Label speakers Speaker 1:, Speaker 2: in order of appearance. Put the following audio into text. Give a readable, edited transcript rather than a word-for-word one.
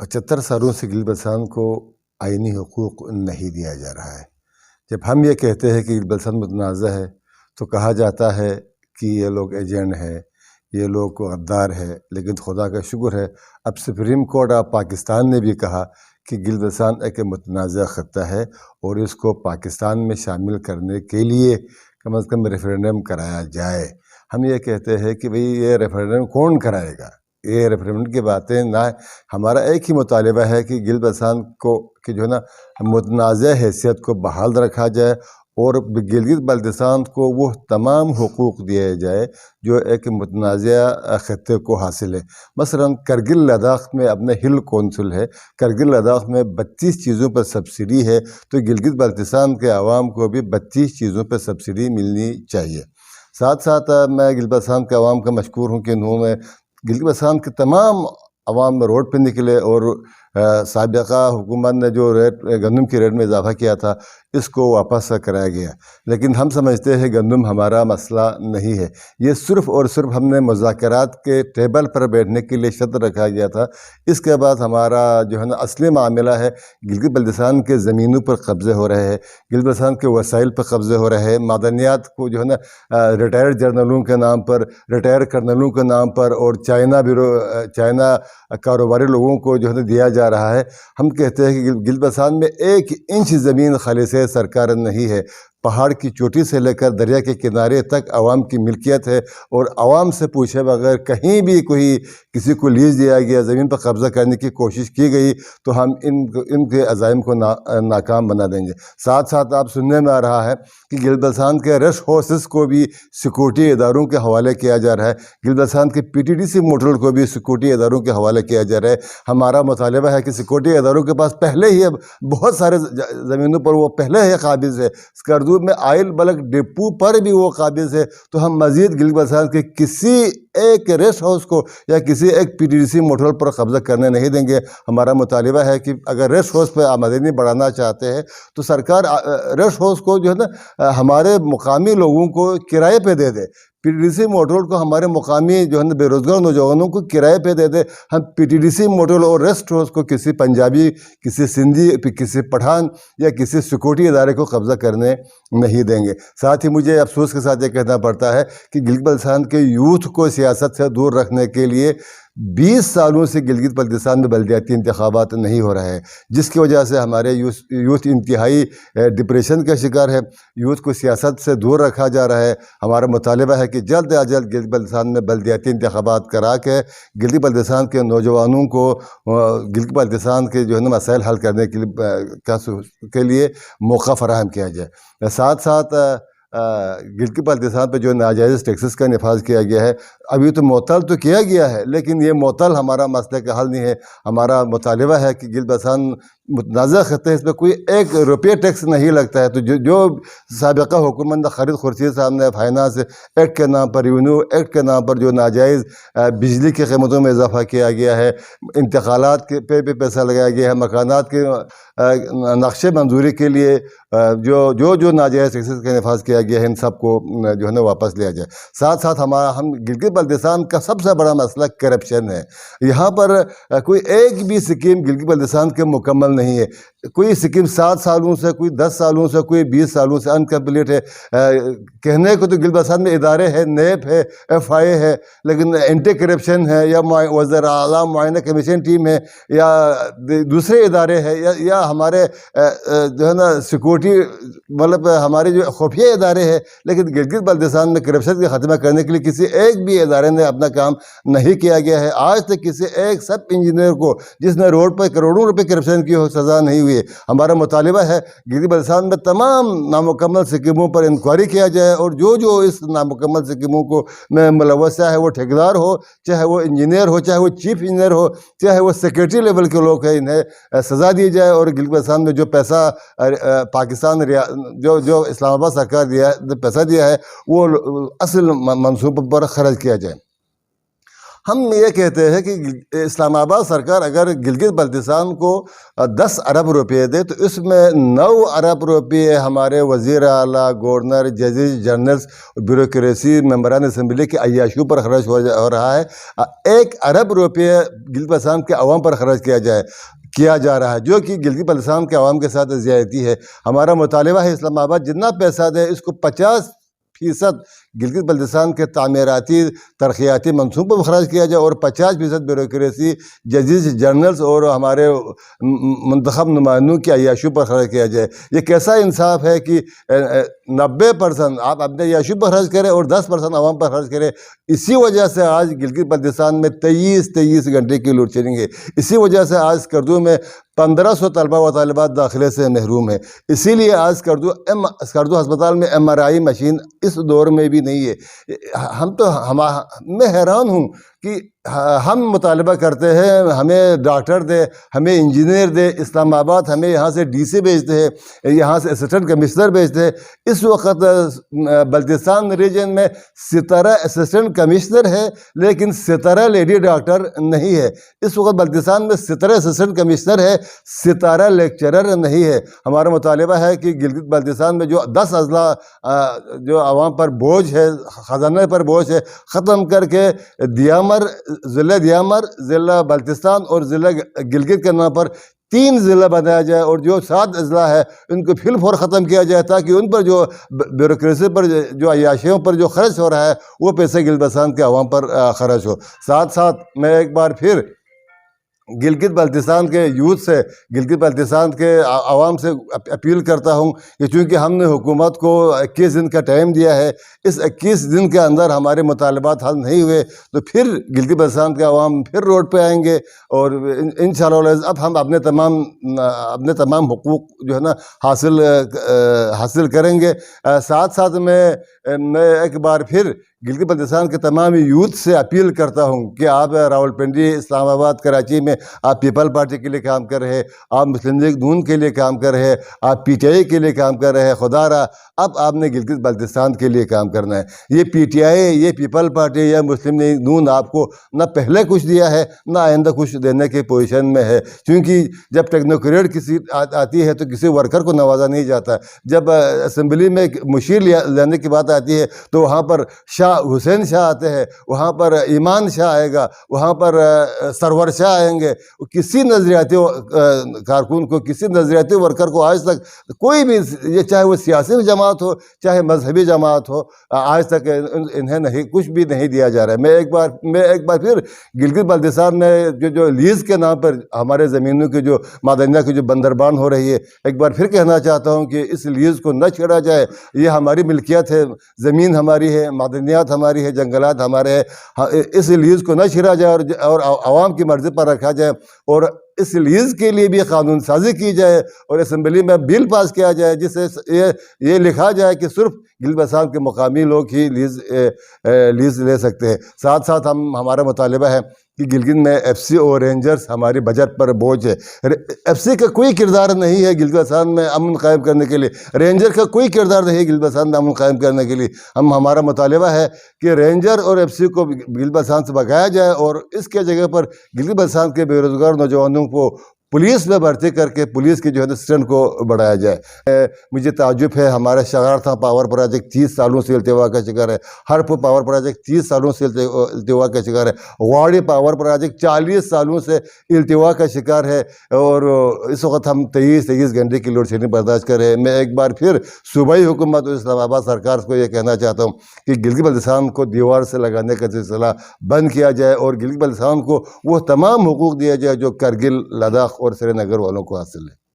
Speaker 1: 75 سالوں سے گل بلتستان کو آئینی حقوق نہیں دیا جا رہا ہے۔ جب ہم یہ کہتے ہیں کہ گل بلتستان متنازع ہے تو کہا جاتا ہے کہ یہ لوگ ایجنٹ ہیں، یہ لوگ غدار ہے، لیکن خدا کا شکر ہے اب سپریم کورٹ آف پاکستان نے بھی کہا کہ گل بلتستان ایک متنازع خطہ ہے اور اس کو پاکستان میں شامل کرنے کے لیے کم از کم ریفرینڈم کرایا جائے۔ ہم یہ کہتے ہیں کہ بھئی یہ ریفرینڈم کون کرائے گا؟ یہ ریفرینڈم کی باتیں نہ، ہمارا ایک ہی مطالبہ ہے کہ گل بلتستان کو کہ جو ہے نا متنازع حیثیت کو بحال رکھا جائے اور گلگت بلتستان کو وہ تمام حقوق دیے جائے جو ایک متنازع خطے کو حاصل ہے۔ مثلا کرگل لداخ میں اپنے ہل کونسل ہے، کرگل لداخ میں 32 چیزوں پر سبسڈی ہے، تو گلگت بلتستان کے عوام کو بھی 32 چیزوں پر سبسڈی ملنی چاہیے۔ ساتھ ساتھ میں گل بلتستان کے عوام کا مشکور ہوں کہ انہوں نے گلگت بلتستان کے تمام عوام روڈ پہ نکلے اور سابقہ حکومت نے جو گندم کی ریٹ میں اضافہ کیا تھا اس کو واپس کرایا گیا، لیکن ہم سمجھتے ہیں گندم ہمارا مسئلہ نہیں ہے۔ یہ صرف اور صرف ہم نے مذاکرات کے ٹیبل پر بیٹھنے کے لیے شرط رکھا گیا تھا۔ اس کے بعد ہمارا جو ہے نا اصلی معاملہ ہے گلگت بلتستان کے زمینوں پر قبضے ہو رہے ہیں، گلگت بلتستان کے وسائل پر قبضے ہو رہے ہیں، معدنیات کو جو ہے نا ریٹائرڈ جرنلوں کے نام پر، ریٹائر کرنلوں کے نام پر اور چائنا کاروباری لوگوں کو جو ہے نا دیا جا رہا ہے۔ ہم کہتے ہیں کہ گلگت بلتستان میں 1 انچ زمین خالص سرکار نہیں ہے، پہاڑ کی چوٹی سے لے کر دریا کے کنارے تک عوام کی ملکیت ہے، اور عوام سے پوچھے بغیر کہیں بھی کوئی کسی کو لیز دیا گیا، زمین پر قبضہ کرنے کی کوشش کی گئی تو ہم ان کے عزائم کو ناکام بنا دیں گے۔ ساتھ ساتھ آپ سننے میں آ رہا ہے کہ گلگت بلتستان کے ریسٹ ہاؤسز کو بھی سیکورٹی اداروں کے حوالے کیا جا رہا ہے، گلگت بلتستان کے PTDC موٹل کو بھی سیکورٹی اداروں کے حوالے کیا جا رہا ہے۔ ہمارا مطالبہ ہے کہ سیکورٹی اداروں کے پاس پہلے ہی بہت سارے زمینوں پر وہ پہلے ہی قابض ہے، اسکردو میں آئل بلک ڈپو پر بھی وہ قابض ہے، تو ہم مزید گلگت بلتستان کے کسی ایک ریسٹ ہاؤس کو یا کسی ایک PTDC موٹل پر قبضہ کرنے نہیں دیں گے۔ ہمارا مطالبہ ہے کہ اگر ریسٹ ہاؤس پہ آمدنی بڑھانا چاہتے ہیں تو سرکار ریسٹ ہاؤس کو جو ہے نا ہمارے مقامی لوگوں کو کرائے پہ دے دے، PTDC موٹل کو ہمارے مقامی جو ہے نا بے روزگار نوجوانوں کو کرائے پہ دے دے۔ ہم PTDC موٹل اور ریسٹ ہاؤس کو کسی پنجابی، کسی سندھی، کسی پٹھان یا کسی سیکورٹی ادارے کو قبضہ کرنے نہیں دیں گے۔ ساتھ ہی مجھے افسوس کے ساتھ یہ کہنا پڑتا ہے کہ گلگت بلتستان کے یوتھ کو سیاست سے دور رکھنے کے لیے 20 سالوں سے گلگت بلتستان میں بلدیاتی انتخابات نہیں ہو رہے ہیں، جس کی وجہ سے ہمارے یوتھ انتہائی ڈپریشن کا شکار ہے، یوتھ کو سیاست سے دور رکھا جا رہا ہے۔ ہمارا مطالبہ ہے کہ جلد از جلد گلگت بلتستان میں بلدیاتی انتخابات کرا کے گلگت بلتستان کے نوجوانوں کو گلگت بلتستان کے جو ہے نا مسائل حل کرنے کے لیے موقع فراہم کیا جائے۔ ساتھ ساتھ گلگت بلتستان پہ جو ناجائز ٹیکسز کا نفاذ کیا گیا ہے، ابھی تو معطل تو کیا گیا ہے، لیکن یہ معطل ہمارا مسئلہ کا حل نہیں ہے۔ ہمارا مطالبہ ہے کہ گلگت بلتستان متنازع خطہ ہے، اس پہ کوئی 1 روپیہ ٹیکس نہیں لگتا ہے، تو جو سابقہ حکومت خالد خورشید صاحب نے فائنانس ایکٹ کے نام پر، ریونیو ایکٹ کے نام پر جو ناجائز بجلی کی قیمتوں میں اضافہ کیا گیا ہے، انتقالات کے پہ پیسہ لگایا گیا ہے، مکانات کے نقشے منظوری کے لیے جو ناجائز ٹیکسز کا نفاذ کیا گیا ہے، ان سب کو جو ہے نا واپس لیا جائے۔ ساتھ ساتھ ہم گلگت بلتستان کا سب سے بڑا مسئلہ کرپشن ہے۔ یہاں پر کوئی ایک بھی سکیم گلگت بلتستان کے مکمل نہیں ہے، کوئی سکیم 7 سالوں سے، کوئی 10 سالوں سے، کوئی 20 سالوں سے انکمپلیٹ ہے۔ کہنے کو تو گلگت بلتستان میں ادارے ہیں، نیب ہے، FI ہے، لیکن اینٹی کرپشن ہے، یا وزیر اعلیٰ معائنہ کمیشن ٹیم ہے، یا دوسرے ادارے ہیں، یا ہمارے جو ہے نا سیکورٹی مطلب ہمارے جو خفیہ ادارے ہیں، لیکن گلگت بلتستان میں کرپشن کے خاتمہ کرنے کے لیے کسی ایک بھی ادارے نے اپنا کام نہیں کیا گیا ہے۔ آج تک کسی ایک سب انجینئر کو جس نے روڈ پر کروڑوں روپے کرپشن کی ہو سزا نہیں ہوئی ہے۔ ہمارا مطالبہ ہے گلگت بلتستان میں تمام نامکمل سکیموں پر انکوائری کیا جائے، اور جو اس نامکمل سکیموں کو میں ملوث، چاہے وہ ٹھیکیدار ہو، چاہے وہ انجینئر ہو، چاہے وہ چیف انجینئر ہو، چاہے وہ سیکرٹری لیول کے لوگ ہیں، انہیں سزا دی جائے، اور گلگت بلتستان میں جو پیسہ پاکستان جو اسلام آباد سرکار پیسہ دیا ہے وہ اصل منصوبوں پر خرچ کیا جائے۔ ہم یہ کہتے ہیں کہ اسلام آباد سرکار اگر گلگت بلتستان کو 10 ارب روپے دے تو اس میں 9 ارب روپے ہمارے وزیر اعلیٰ، گورنر، ججز، جنرلز، بیوروکریسی، ممبران اسمبلی کے عیاشیوں پر خرچ ہو رہا ہے. 1 ارب روپے گلگت بلتستان کے عوام پر خرچ کیا جا رہا ہے، جو کہ گلگت بلتستان کے عوام کے ساتھ زیادتی ہے. ہمارا مطالبہ ہے اسلام آباد جتنا پیسہ دے اس کو 50% گلگت بلتستان کے تعمیراتی ترقیاتی منصوبوں پر خرچ کیا جائے اور 50% بیوروکریسی، ججز، جنرلز اور ہمارے منتخب نمائندوں کی عیاشیوں پر خرچ کیا جائے. یہ کیسا انصاف ہے کہ 90% آپ اپنے عیاشیوں پر خرچ کریں اور 10% عوام پر خرچ کریں. اسی وجہ سے آج گلگت بلتستان میں 23 گھنٹے کی لوڈ شیڈنگ ہے. اسی وجہ سے آج اسکردو میں 1500 طلبہ و طالبات داخلے سے محروم ہیں. اسی لیے آج اسکردو ہسپتال میں MRI مشین اس دور میں بھی نہیں ہے. میں حیران ہوں کہ ہم مطالبہ کرتے ہیں ہمیں ڈاکٹر دے، ہمیں انجینئر دے. اسلام آباد ہمیں یہاں سے DC بھیجتے ہیں، یہاں سے اسسٹنٹ کمشنر بھیجتے ہیں. اس وقت بلتستان ریجن میں 17 اسسٹنٹ کمشنر ہے لیکن 17 لیڈی ڈاکٹر نہیں ہے. اس وقت بلتستان میں 17 اسسٹنٹ کمشنر ہے، 17 لیکچرر نہیں ہے. ہمارا مطالبہ ہے کہ گلگت بلتستان میں جو 10 اضلاع جو عوام پر بوجھ ہے، خزانہ پر بوجھ ہے، ختم کر کے ضلع دیامر، ضلع بلتستان اور ضلع گلگت کے نام پر 3 ضلع بنایا جائے اور جو 7 اضلاع ہے ان کو فی الفور ختم کیا جائے تاکہ ان پر جو بیوروکریسی پر جو عیاشیوں پر جو خرچ ہو رہا ہے وہ پیسے گلگت بلتستان کے عوام پر خرچ ہو. ساتھ میں ایک بار پھر گلگت بلتستان کے یوتھ سے، گلگت بلتستان کے عوام سے اپیل کرتا ہوں کہ چونکہ ہم نے حکومت کو 21 دن کا ٹائم دیا ہے، اس 21 دن کے اندر ہمارے مطالبات حل نہیں ہوئے تو پھر گلگت بلتستان کے عوام پھر روڈ پہ آئیں گے اور انشاءاللہ اب ہم اپنے تمام حقوق جو ہے نا حاصل کریں گے. ساتھ میں ایک بار پھر گلگت بلتستان کے تمام یوتھ سے اپیل کرتا ہوں کہ آپ راولپنڈی، اسلام آباد، کراچی میں آپ پیپل پارٹی کے لیے کام کر رہے، آپ مسلم لیگ نون کے لیے کام کر رہے، آپ PTI کے لیے کام کر رہے. خدا را اب آپ نے گلگت بلتستان کے لیے کام کرنا ہے. یہ PTI، یہ پیپل پارٹی یا مسلم لیگ نون آپ کو نہ پہلے کچھ دیا ہے نہ آئندہ کچھ دینے کی پوزیشن میں ہے، کیونکہ جب ٹیکنوکریٹ کسی آتی ہے تو کسی ورکر کو نوازا نہیں جاتا. جب اسمبلی میں مشیر لینے کی بات آتی ہے تو وہاں پر حسین شاہ آتے ہیں، وہاں پر ایمان شاہ آئے گا، وہاں پر سرور شاہ آئیں گے. کسی نظریاتی کارکن کو، کسی نظریاتی ورکر کو آج تک کوئی بھی، یہ چاہے وہ سیاسی جماعت ہو چاہے مذہبی جماعت ہو، آج تک انہیں کچھ بھی نہیں دیا جا رہا ہے. میں ایک بار پھر گلگت بلتستان میں جو لیز کے نام پر ہمارے زمینوں کی جو معدنیات کی جو بندربان ہو رہی ہے، ایک بار پھر کہنا چاہتا ہوں کہ اس لیز کو نہ چھیڑا جائے. یہ ہماری ملکیت ہے، زمین ہماری ہے، معدنیات ہماری ہے، جنگلات ہمارے ہیں. اس لیز کو نہ چھیڑا جائے اور عوام کی مرضی پر رکھا جائے اور اس لیز کے لیے بھی قانون سازی کی جائے اور اسمبلی میں بل پاس کیا جائے جس سے یہ لکھا جائے کہ صرف گلگت بلتستان کے مقامی لوگ ہی لیز لے سکتے ہیں. ساتھ ہمارا مطالبہ ہے کہ گلگت میں FC اور رینجرز ہماری بجٹ پر بوجھ ہے. FC کا کوئی کردار نہیں ہے گلگت بلتستان میں امن قائم کرنے کے لیے، رینجر کا کوئی کردار نہیں ہے گلگت بلتستان میں امن قائم کرنے کے لیے. ہمارا مطالبہ ہے کہ رینجر اور FC کو گلگت بلتستان سے بھگایا جائے اور اس کے جگہ پر گلگت بلتستان کے بے روزگار نوجوانوں کو پولیس میں بھرتی کر کے پولیس کی جو ہے سسٹم کو بڑھایا جائے. مجھے تعجب ہے، ہمارا شغارتھا پاور پروجیکٹ 30 سالوں سے التوا کا شکار ہے، ہرپ پاور پروجیکٹ 30 سالوں سے التوا کا شکار ہے، واڑی پاور پروجیکٹ 40 سالوں سے التوا کا شکار ہے اور اس وقت ہم 23 گھنٹے کی لوڈ شیڈنگ برداشت کر رہے ہیں. میں ایک بار پھر صوبائی حکومت اور اسلام آباد سرکار کو یہ کہنا چاہتا ہوں کہ گلگت بلتستان کو دیوار سے لگانے کا سلسلہ بند کیا جائے اور گلگت بلتستان کو وہ تمام حقوق دیا جائے جو کرگل، لداخ اور سری نگر والوں کو حاصل ہے.